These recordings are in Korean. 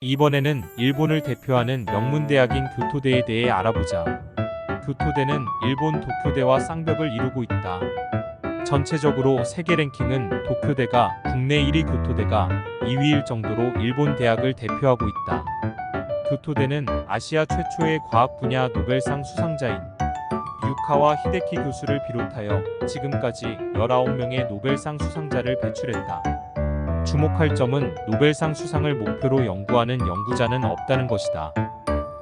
이번에는 일본을 대표하는 명문대학인 교토대에 대해 알아보자. 교토대는 일본 도쿄대와 쌍벽을 이루고 있다. 전체적으로 세계 랭킹은 도쿄대가 국내 1위, 교토대가 2위일 정도로 일본 대학을 대표하고 있다. 교토대는 아시아 최초의 과학 분야 노벨상 수상자인 유카와 히데키 교수를 비롯하여 지금까지 19명의 노벨상 수상자를 배출했다. 주목할 점은 노벨상 수상을 목표로 연구하는 연구자는 없다는 것이다.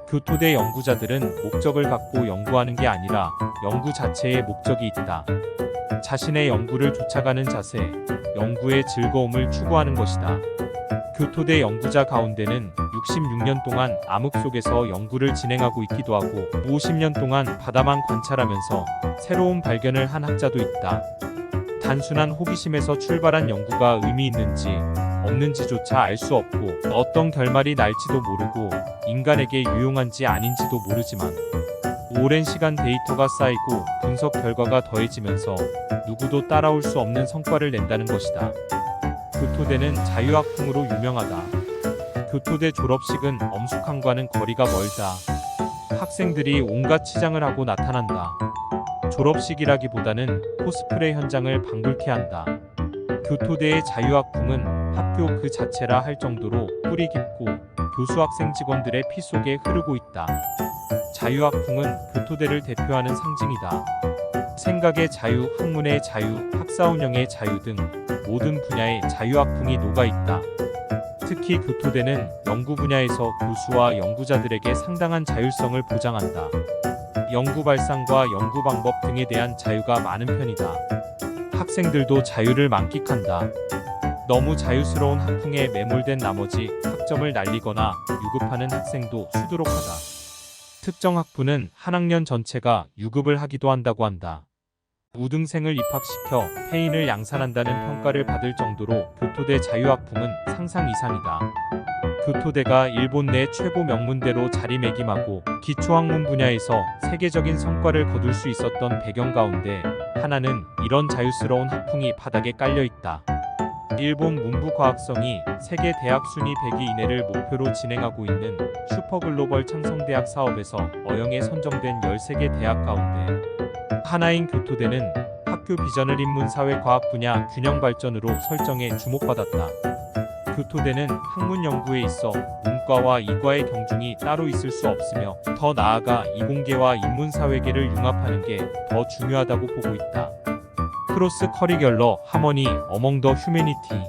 교토대 연구자들은 목적을 갖고 연구하는 게 아니라 연구 자체에 목적이 있다. 자신의 연구를 쫓아가는 자세, 연구의 즐거움을 추구하는 것이다. 교토대 연구자 가운데는 66년 동안 암흑 속에서 연구를 진행하고 있기도 하고 50년 동안 바다만 관찰하면서 새로운 발견을 한 학자도 있다. 단순한 호기심에서 출발한 연구가 의미 있는지 없는지조차 알 수 없고 어떤 결말이 날지도 모르고 인간에게 유용한지 아닌지도 모르지만 오랜 시간 데이터가 쌓이고 분석 결과가 더해지면서 누구도 따라올 수 없는 성과를 낸다는 것이다. 교토대는 자유학풍으로 유명하다. 교토대 졸업식은 엄숙함과는 거리가 멀다. 학생들이 온갖 치장을 하고 나타난다. 졸업식이라기보다는 코스프레 현장을 방불케 한다. 교토대의 자유학풍은 학교 그 자체라 할 정도로 뿌리 깊고 교수, 학생, 직원들의 피 속에 흐르고 있다. 자유학풍은 교토대를 대표하는 상징이다. 생각의 자유, 학문의 자유, 학사 운영의 자유 등 모든 분야에 자유학풍이 녹아있다. 특히 교토대는 연구 분야에서 교수와 연구자들에게 상당한 자율성을 보장한다. 연구 발상과 연구 방법 등에 대한 자유가 많은 편이다. 학생들도 자유를 만끽한다. 너무 자유스러운 학풍에 매몰된 나머지 학점을 날리거나 유급하는 학생도 수두룩하다. 특정 학부는 한 학년 전체가 유급을 하기도 한다고 한다. 우등생을 입학시켜 폐인을 양산한다는 평가를 받을 정도로 교토대 자유학풍은 상상 이상이다. 교토대가 일본 내 최고 명문대로 자리매김하고 기초학문 분야에서 세계적인 성과를 거둘 수 있었던 배경 가운데 하나는 이런 자유스러운 학풍이 바닥에 깔려있다. 일본 문부과학성이 세계 대학 순위 100위 이내를 목표로 진행하고 있는 슈퍼글로벌 창성대학 사업에서 어영에 선정된 13개 대학 가운데 하나인 교토대는 학교 비전을 인문사회과학 분야 균형 발전으로 설정해 주목받았다. 교토대는 학문 연구에 있어 문과와 이과의 경중이 따로 있을 수 없으며 더 나아가 이공계와 인문사회계를 융합하는 게 더 중요하다고 보고 있다. 크로스 커리큘러 하머니 어멍 더 휴메니티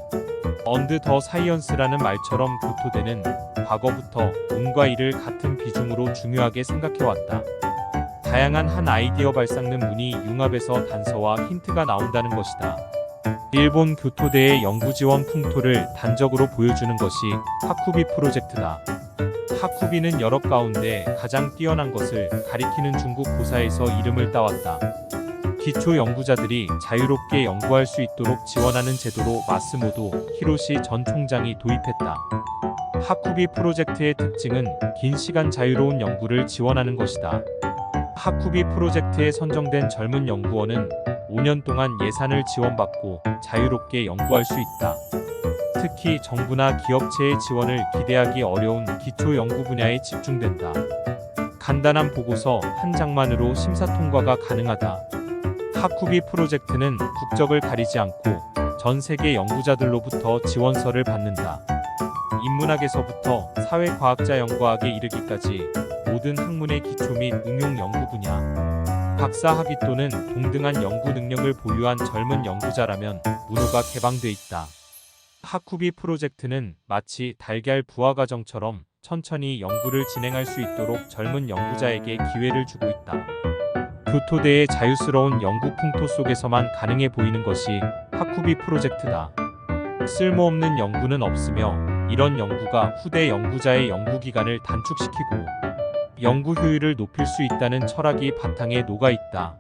언드 더 사이언스라는 말처럼 교토대는 과거부터 운과 이를 같은 비중으로 중요하게 생각해왔다. 다양한 한 아이디어 발상능 문이 융합해서 단서와 힌트가 나온다는 것이다. 일본 교토대의 연구지원 풍토를 단적으로 보여주는 것이 하쿠비 프로젝트다. 하쿠비는 여러 가운데 가장 뛰어난 것을 가리키는 중국 고사에서 이름을 따왔다. 기초 연구자들이 자유롭게 연구할 수 있도록 지원하는 제도로 마스모토 히로시 전 총장이 도입했다. 하쿠비 프로젝트의 특징은 긴 시간 자유로운 연구를 지원하는 것이다. 하쿠비 프로젝트에 선정된 젊은 연구원은 5년 동안 예산을 지원받고 자유롭게 연구할 수 있다. 특히 정부나 기업체의 지원을 기대하기 어려운 기초 연구 분야에 집중된다. 간단한 보고서 한 장만으로 심사 통과가 가능하다. 하쿠비 프로젝트는 국적을 가리지 않고 전 세계 연구자들로부터 지원서를 받는다. 인문학에서부터 사회과학자 연구학에 이르기까지 모든 학문의 기초 및 응용 연구 분야, 박사 학위 또는 동등한 연구 능력을 보유한 젊은 연구자라면 문호가 개방돼 있다. 하쿠비 프로젝트는 마치 달걀 부화 과정처럼 천천히 연구를 진행할 수 있도록 젊은 연구자에게 기회를 주고 있다. 교토대의 자유스러운 연구 풍토 속에서만 가능해 보이는 것이 하쿠비 프로젝트다. 쓸모없는 연구는 없으며 이런 연구가 후대 연구자의 연구 기간을 단축시키고 연구 효율을 높일 수 있다는 철학이 바탕에 녹아 있다.